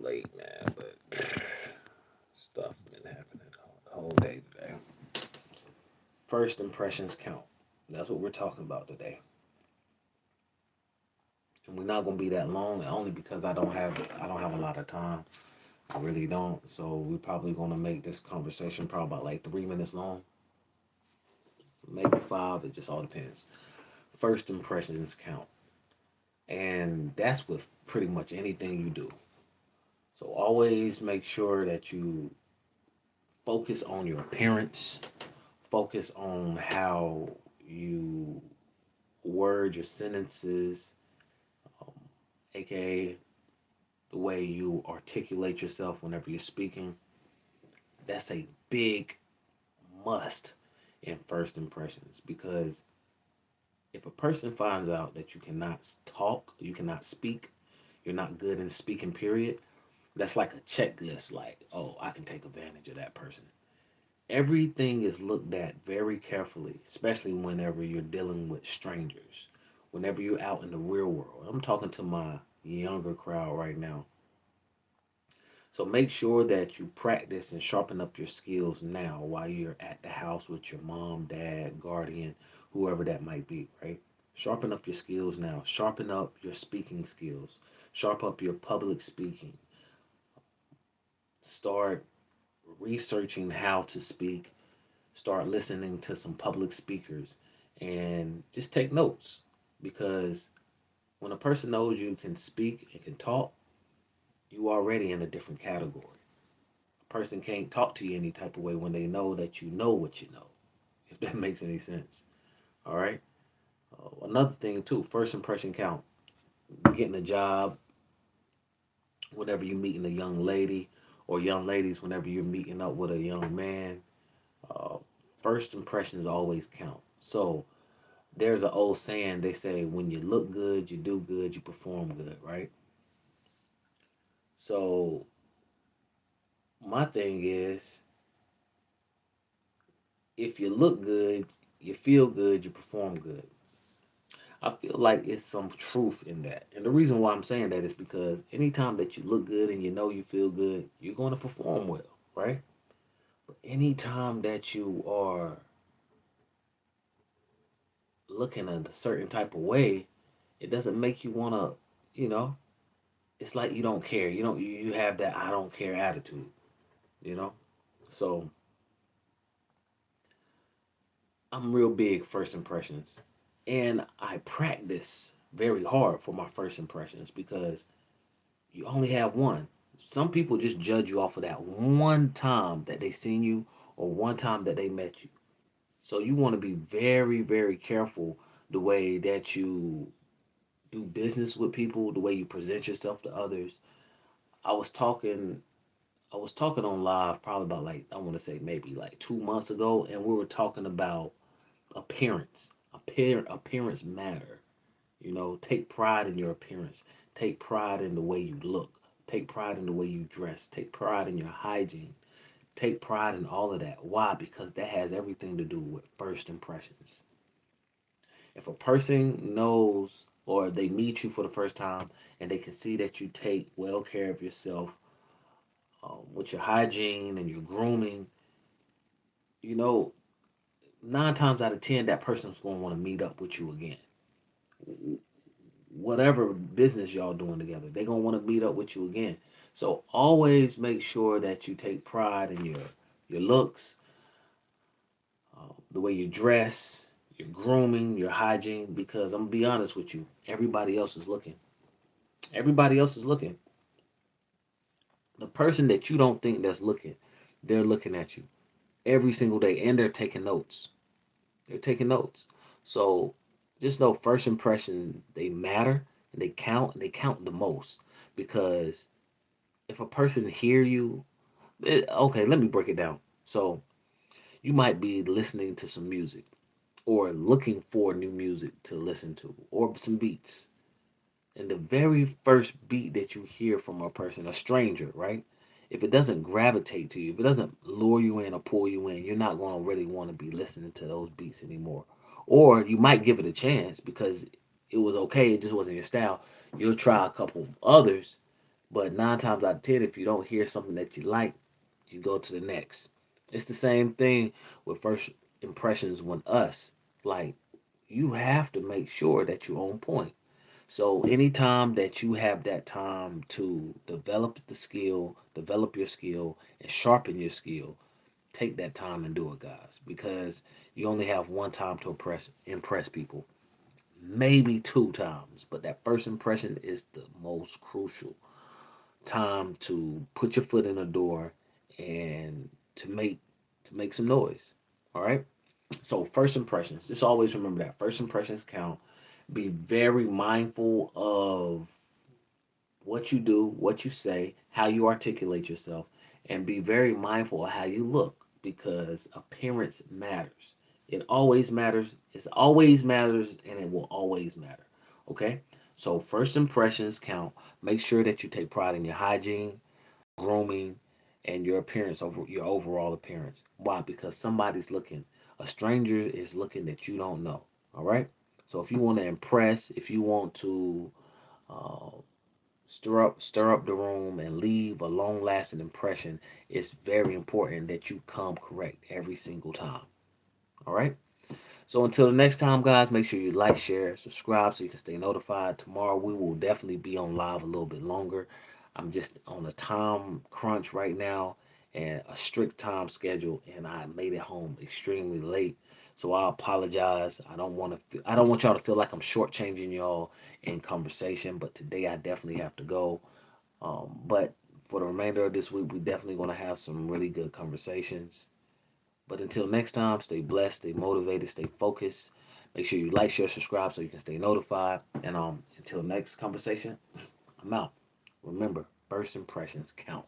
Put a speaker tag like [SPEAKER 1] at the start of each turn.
[SPEAKER 1] Late, man, but stuff been happening the whole day today. First impressions count. That's what we're talking about today. And we're not gonna be that long, only because I don't have a lot of time. I really don't. So we're probably gonna make this conversation probably about like 3 minutes long, maybe five. It just all depends. First impressions count, and that's with pretty much anything you do. So always make sure that you focus on your appearance, focus on how you word your sentences, um, aka the way you articulate yourself whenever you're speaking. That's a big must in first impressions because if a person finds out that you cannot talk, you cannot speak, you're not good in speaking, period, that's like a checklist like, oh, I can take advantage of that person. Everything is looked at very carefully, especially whenever you're dealing with strangers, whenever you're out in the real world. I'm talking to my younger crowd right now. So make sure that you practice and sharpen up your skills now while you're at the house with your mom, dad, guardian, whoever that might be, right? Sharpen up your skills now. Sharpen up your speaking skills. Sharpen up your public speaking. Start researching how to speak. Start listening to some public speakers and just take notes because when a person knows you can speak and can talk, you already in a different category. A person can't talk to you any type of way when they know what you know, if that makes any sense. All right. Another thing too, first impression count. Getting a job, whenever you're meeting a young lady, or young ladies, whenever you're meeting up with a young man, uh, first impressions always count. So there's an old saying, they say when you look good, you do good, you perform good, right? So my thing is, if you look good, you feel good, you perform good. I feel like it's some truth in that. And the reason why I'm saying that is because anytime that you look good and you know you feel good, you're going to perform well, right? But anytime that you are looking at a certain type of way, it doesn't make you want to, you know, it's like you don't care. You have that I don't care attitude, you know? So I'm real big first impressions. And I practice very hard for my first impressions because you only have one. Some people just judge you off of that one time that they seen you or one time that they met you. So you want to be very, very careful the way that you do business with people, the way you present yourself to others. I was talking I was talking on live probably about like I want to say maybe like 2 months ago, and we were talking about appearance. Appearance matter. You know, take pride in your appearance. Take pride in the way you look. Take pride in the way you dress. Take pride in your hygiene. Take pride in all of that. Why? Because that has everything to do with first impressions. If a person knows or they meet you for the first time and they can see that you take well care of yourself with your hygiene and your grooming, you know, 9 times out of 10, that person's going to want to meet up with you again. Whatever business y'all doing together, they're going to want to meet up with you again. So always make sure that you take pride in your looks, the way you dress, your grooming, your hygiene, because I'm going to be honest with you, everybody else is looking. Everybody else is looking. The person that you don't think that's looking, they're looking at you every single day and they're taking notes. They're taking notes. So just know first impressions, they matter and they count the most because if a person hear you, okay, let me break it down. So you might be listening to some music or looking for new music to listen to or some beats. And the very first beat that you hear from a person, a stranger, right? If it doesn't gravitate to you, if it doesn't lure you in or pull you in, you're not going to really want to be listening to those beats anymore. Or you might give it a chance because it was okay, it just wasn't your style. You'll try a couple others, But 9 times out of 10, if you don't hear something that you like, you go to the next. It's the same thing with first impressions when us. Like, you have to make sure that you're on point. So anytime that you have that time to develop your skill and sharpen your skill, take that time and do it, guys, because you only have one time to impress people. Maybe 2 times, but that first impression is the most crucial time to put your foot in the door and to make some noise. All right? So first impressions, just always remember that first impressions count. Be very mindful of what you do, what you say, how you articulate yourself, and be very mindful of how you look because appearance matters. It always matters. It always matters, and it will always matter. Okay? So, first impressions count. Make sure that you take pride in your hygiene, grooming, and your appearance over your overall appearance. Why? Because somebody's looking. A stranger is looking that you don't know. All right? So, if you want to impress, if you want to uh, stir up the room and leave a long lasting impression, it's very important that you come correct every single time. All right. So until the next time, guys, make sure you like, share, subscribe so you can stay notified. Tomorrow we will definitely be on live a little bit longer. I'm just on a time crunch right now and a strict time schedule, and I made it home extremely late. So I apologize. I don't want y'all to feel like I'm shortchanging y'all in conversation, but today I definitely have to go. But for the remainder of this week, we're definitely going to have some really good conversations. But until next time, stay blessed, stay motivated, stay focused. Make sure you like, share, subscribe so you can stay notified. And until next conversation, I'm out. Remember, first impressions count.